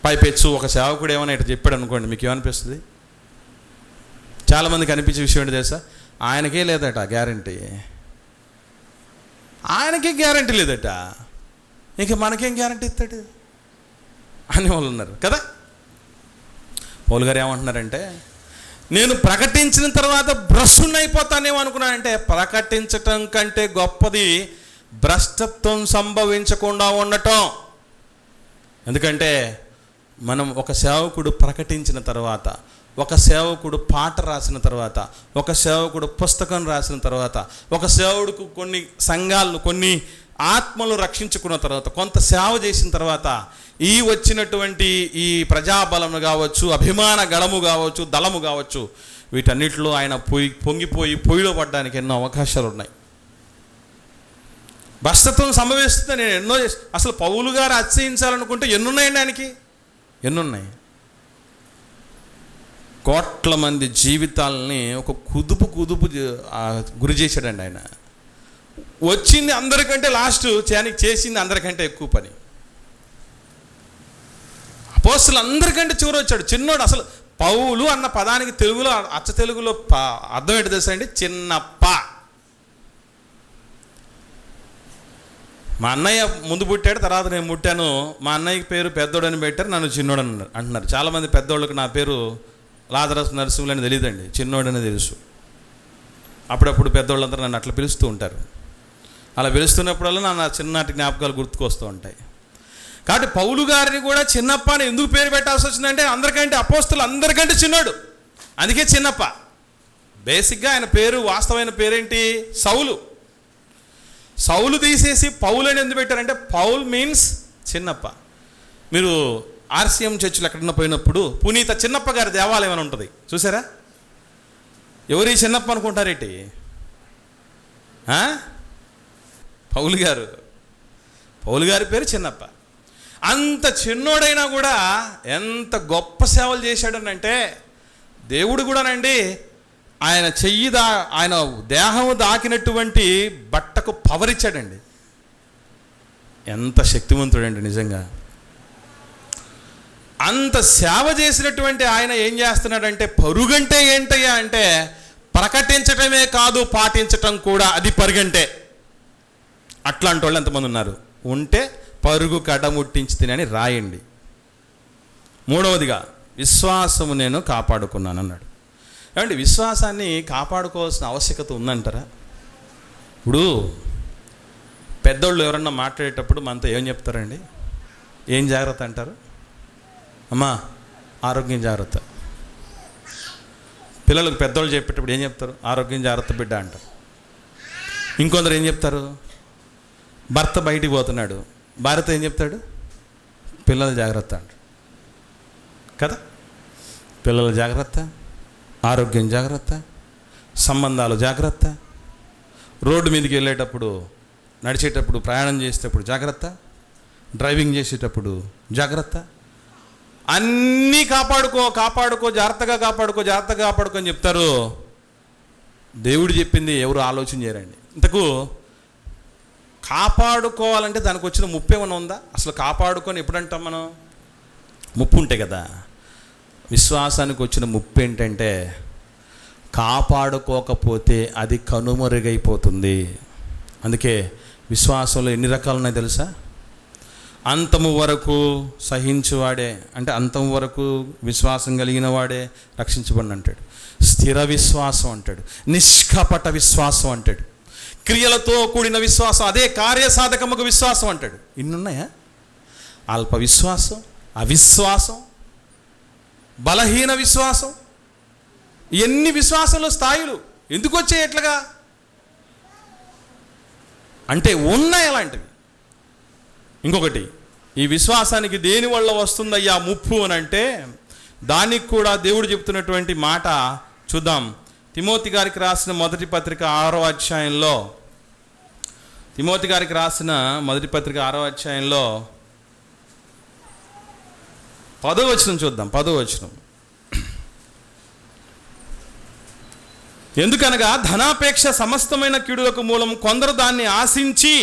పైపెచ్చు ఒక సేవకుడు ఏమైనా ఇట్లా చెప్పాడు అనుకోండి, మీకు ఏమనిపిస్తుంది? చాలామందికి అనిపించే విషయం ఏంటి తెలుసా? ఆయనకే లేదట గ్యారంటీ, ఆయనకే గ్యారంటీ లేదట, ఇంక మనకేం గ్యారంటీ ఇస్తాడు అని వాళ్ళు ఉన్నారు కదా. పౌలు గారు ఏమంటున్నారంటే, నేను ప్రకటించిన తర్వాత భ్రష్టుని అయిపోతానేమో అనుకున్నానంటే, ప్రకటించటం కంటే గొప్పది భ్రష్టత్వం సంభవించకుండా ఉండటం. ఎందుకంటే మనం ఒక సేవకుడు ప్రకటించిన తర్వాత, ఒక సేవకుడు పాట రాసిన తర్వాత, ఒక సేవకుడు పుస్తకం రాసిన తర్వాత, ఒక సేవకుడు కొన్ని సంఘాలను, కొన్ని ఆత్మలు రక్షించుకున్న తర్వాత, కొంత సేవ చేసిన తర్వాత, ఈ వచ్చినటువంటి ఈ ప్రజాబలము కావచ్చు, అభిమాన గళము కావచ్చు, దళము కావచ్చు, వీటన్నిటిలో ఆయన పొంగిపోయి పొయ్యిలో పడడానికి ఎన్నో అవకాశాలు ఉన్నాయి. భ్రష్టత్వం సంభవిస్తుంది. నేను ఎన్నో అసలు పౌలు గారు అతిశయించాలనుకుంటే ఎన్నున్నాయండి ఆయనకి? ఎన్నున్నాయి? కోట్ల మంది జీవితాలని ఒక కుదుపు గురి చేశాడండి ఆయన. వచ్చింది అందరికంటే లాస్ట్, చేసింది అందరికంటే ఎక్కువ పని. అపోస్తలులు అందరికంటే చివరి వచ్చాడు, చిన్నోడు. అసలు పౌలు అన్న పదానికి తెలుగులో, అచ్చ తెలుగులో అర్థం ఏంటి తెలుసా అండి? చిన్నప్ప. మా అన్నయ్య ముందు పుట్టాడు, తర్వాత నేను పుట్టాను, మా అన్నయ్యకి పేరు పెద్దోడని పెట్టారు, నన్ను చిన్నోడు అంటున్నారు. చాలామంది పెద్దోళ్ళకి నా పేరు లాజరస్ నరసింహులు అని తెలియదండి, చిన్నోడని తెలుసు. అప్పుడప్పుడు పెద్దోళ్ళందరూ నన్ను అట్లా పిలుస్తూ ఉంటారు. అలా పిలుస్తున్నప్పుడల్లా నా చిన్ననాటి జ్ఞాపకాలు గుర్తుకొస్తూ ఉంటాయి. కాబట్టి పౌలు గారిని కూడా చిన్నప్ప అని ఎందుకు పేరు పెట్టాల్సి వచ్చిందంటే, అందరికంటే అపోస్తలు అందరికంటే చిన్నోడు, అందుకే చిన్నప్ప. బేసిక్గా ఆయన పేరు, వాస్తవమైన పేరేంటి? సౌలు. సౌలు తీసేసి పౌలు అని ఎందుకు పెట్టారంటే, పౌల్ మీన్స్ చిన్నప్ప. మీరు ఆర్సీఎం చర్చిలు ఎక్కడన్నా పోయినప్పుడు పునీత చిన్నప్ప గారి దేవాలయం అని ఉంటుంది, చూసారా? ఎవరి చిన్నప్ప అనుకుంటారేంటి? పౌలు గారి పేరు చిన్నప్ప. అంత చిన్నోడైనా కూడా ఎంత గొప్ప సేవలు చేశాడనంటే, దేవుడు కూడానండి ఆయన ఆయన దేహం దాకినటువంటి బట్టకు పవర్ ఇచ్చాడండి. ఎంత శక్తివంతుడండి నిజంగా. అంత సేవ చేసినటువంటి ఆయన ఏం చేస్తున్నాడంటే, పరుగంటే ఏంటయ్యా అంటే ప్రకటించటమే కాదు పాటించటం కూడా, అది పరుగంటే. అట్లాంటి వాళ్ళు ఎంతమంది ఉన్నారు? ఉంటే పరుగు కడముట్టించి తినని రాయండి. మూడవదిగా విశ్వాసము నేను కాపాడుకున్నాను అన్నాడు. ఏమంటే విశ్వాసాన్ని కాపాడుకోవాల్సిన ఆవశ్యకత ఉందంటారా? ఇప్పుడు పెద్దోళ్ళు ఎవరన్నా మాట్లాడేటప్పుడు మనతో ఏం చెప్తారండి? ఏం జాగ్రత్త అంటారు? అమ్మా ఆరోగ్యం జాగ్రత్త. పిల్లలకు పెద్దోళ్ళు చెప్పేటప్పుడు ఏం చెప్తారు? ఆరోగ్యం జాగ్రత్త బిడ్డ అంటారు. ఇంకొందరు ఏం చెప్తారు? భర్త బయటికి పోతున్నాడు, భార్యతో ఏం చెప్తాడు? పిల్లల జాగ్రత్త అంటాడు కదా. పిల్లల జాగ్రత్త, ఆరోగ్యం జాగ్రత్త, సంబంధాలు జాగ్రత్త, రోడ్డు మీదకి వెళ్ళేటప్పుడు, నడిచేటప్పుడు, ప్రయాణం చేసేటప్పుడు జాగ్రత్త, డ్రైవింగ్ చేసేటప్పుడు జాగ్రత్త, అన్నీ కాపాడుకో జాగ్రత్తగా కాపాడుకో అని చెప్తారు. దేవుడు చెప్పింది ఎవరు ఆలోచన చేయరండి. ఇంతకు కాపాడుకోవాలంటే దానికి వచ్చిన ముప్పు ఏమైనా ఉందా? అసలు కాపాడుకొని ఎప్పుడంటాం మనం? ముప్పు ఉంటే కదా. విశ్వాసానికి వచ్చిన ముప్పు ఏంటంటే, కాపాడుకోకపోతే అది కనుమరుగైపోతుంది. అందుకే విశ్వాసంలో ఎన్ని రకాలు ఉన్నాయో తెలుసా? అంతము వరకు సహించువాడే, అంటే అంతము వరకు విశ్వాసం కలిగిన వాడే రక్షించబడి అంటాడు. స్థిర విశ్వాసం అంటాడు, నిష్కపట విశ్వాసం అంటాడు, క్రియలతో కూడిన విశ్వాసం, అదే కార్యసాధకముకు విశ్వాసం అంటాడు. ఇన్నున్నాయా? అల్ప విశ్వాసం, అవిశ్వాసం, బలహీన విశ్వాసం, ఎన్ని విశ్వాసంలో స్థాయిలు ఎందుకు వచ్చాయి ఎట్లాగా అంటే ఉన్నాయి అలాంటివి. ఇంకొకటి, ఈ విశ్వాసానికి దేని వల్ల వస్తుందయ్యా ముప్పు అని అంటే, దానికి కూడా దేవుడు చెప్తున్నటువంటి మాట చూద్దాం. తిమోతి గారికి రాసిన మొదటి పత్రిక 6వ అధ్యాయంలో, తిమోతి గారికి రాసిన మొదటి పత్రిక 6వ అధ్యాయంలో 10వ వచనం చూద్దాం. 10వ వచనం, ఎందుకనగా ధనాపేక్ష సమస్తమైన కీడులకు మూలం, కొందరు దాన్ని ఆశించి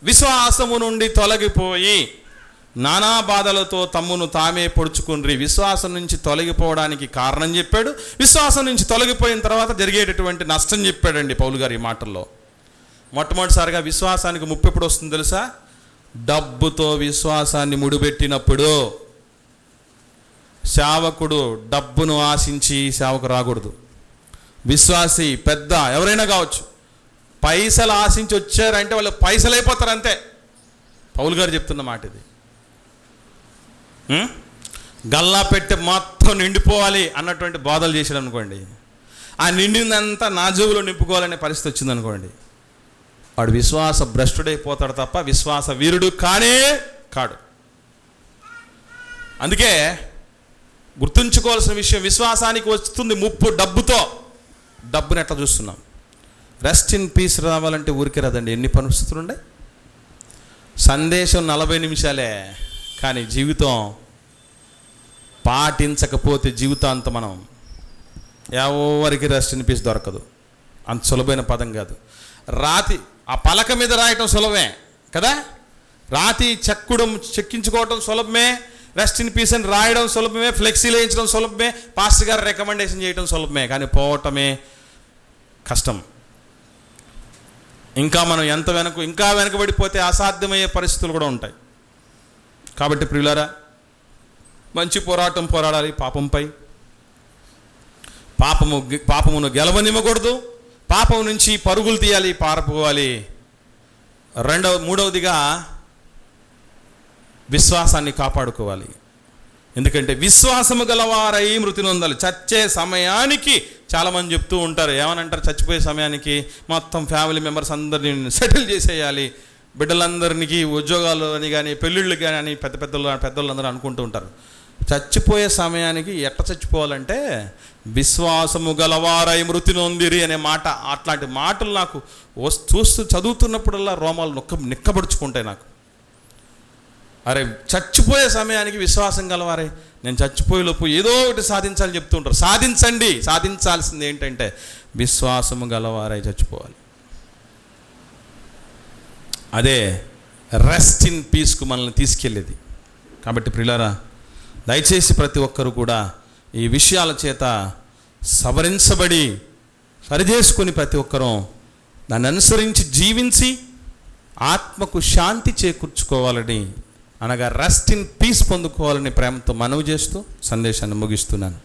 విశ్వాసము నుండి తొలగిపోయి నానా బాధలతో తమ్మును తామే పొడుచుకుండ్రి. విశ్వాసం నుంచి తొలగిపోవడానికి కారణం చెప్పాడు, విశ్వాసం నుంచి తొలగిపోయిన తర్వాత జరిగేటటువంటి నష్టం చెప్పాడండి పౌలు గారు ఈ మాటల్లో. మొట్టమొదటిసారిగా విశ్వాసానికి ముప్పు ఎప్పుడు వస్తుంది తెలుసా? డబ్బుతో విశ్వాసాన్ని ముడిపెట్టినప్పుడు. సేవకుడు డబ్బును ఆశించి సేవకు రాకూడదు. విశ్వాసి పెద్ద ఎవరైనా కావచ్చు, పైసలు ఆశించి వచ్చారంటే వాళ్ళు పైసలు అయిపోతారు అంతే. పౌలు గారు చెప్తున్న మాట ఇది. గల్లా పెట్టి మొత్తం నిండిపోవాలి అన్నటువంటి బోధలు చేశాడు అనుకోండి, ఆ నిండిందంతా నా జోబులో నింపుకోవాలనే పరిస్థితి వచ్చింది అనుకోండి, వాడు విశ్వాస భ్రష్టుడైపోతాడు తప్ప విశ్వాస వీరుడు కానే కాడు. అందుకే గుర్తుంచుకోవాల్సిన విషయం, విశ్వాసానికి వస్తుంది ముప్పు డబ్బుతో. డబ్బుని ఎట్లా చూస్తున్నాం? రెస్ట్ ఇన్ పీస్ రావాలంటే ఊరికే రాదండి, ఎన్ని పరిస్థితులు ఉన్నాయి. సందేశం 40 నిమిషాలే, కానీ జీవితం పాటించకపోతే జీవితాంతం మనం ఎవరికి రెస్ట్ ఇన్ పీస్ దొరకదు. అంత సులభమైన పదం కాదు. రాతి ఆ పలక మీద రాయటం సులభమే కదా, రాతి చెక్కించుకోవటం సులభమే, రెస్ట్ ఇన్ పీస్ అని రాయడం సులభమే, ఫ్లెక్సీలు వేయించడం సులభమే, పాస్టర్ గారు రికమెండేషన్ చేయడం సులభమే, కానీ పోవటమే కష్టం. ఇంకా మనం ఇంకా వెనకబడిపోతే అసాధ్యమయ్యే పరిస్థితులు కూడా ఉంటాయి. కాబట్టి ప్రియులారా, మంచి పోరాటం పోరాడాలి పాపంపై. పాపమును గెలవనివ్వకూడదు, పాపం నుంచి పరుగులు తీయాలి, పారిపోవాలి. మూడవదిగా విశ్వాసాన్ని కాపాడుకోవాలి. ఎందుకంటే విశ్వాసము గలవారై మృతి నొందాలి. చచ్చే సమయానికి చాలామంది చెప్తూ ఉంటారు, ఏమనంటారు? చచ్చిపోయే సమయానికి మొత్తం ఫ్యామిలీ మెంబర్స్ అందరినీ సెటిల్ చేసేయాలి, బిడ్డలందరికీ ఉద్యోగాలు అని కానీ పెళ్ళిళ్ళు కానీ అని పెద్దోళ్ళందరూ అనుకుంటూ ఉంటారు. చచ్చిపోయే సమయానికి ఎట్ట చచ్చిపోవాలంటే విశ్వాసము గలవారై మృతి నొందిరి అనే మాట, అట్లాంటి మాటలు నాకు చూస్తూ చదువుతున్నప్పుడల్లా రోమాలు నిక్కబడుచుకుంటాయి నాకు. అరే చచ్చిపోయే సమయానికి విశ్వాసం గలవారై, నేను చచ్చిపోయేలోపు ఏదో ఒకటి సాధించాలని చెప్తూ ఉంటారు. సాధించండి, సాధించాల్సింది ఏంటంటే విశ్వాసము గలవారై చచ్చిపోవాలి. అదే రెస్ట్ ఇన్ పీస్కు మనల్ని తీసుకెళ్ళేది. కాబట్టి ప్రియులారా, దయచేసి ప్రతి ఒక్కరు కూడా ఈ విషయాల చేత సవరించబడి సరిచేసుకొని ప్రతి ఒక్కరూ దాన్ని అనుసరించి జీవించి ఆత్మకు శాంతి చేకూర్చుకోవాలని, అనగా రెస్ట్ ఇన్ పీస్ పొందుకోవాలని ప్రేమతో మనవి చేస్తూ సందేశాన్ని ముగిస్తున్నాను.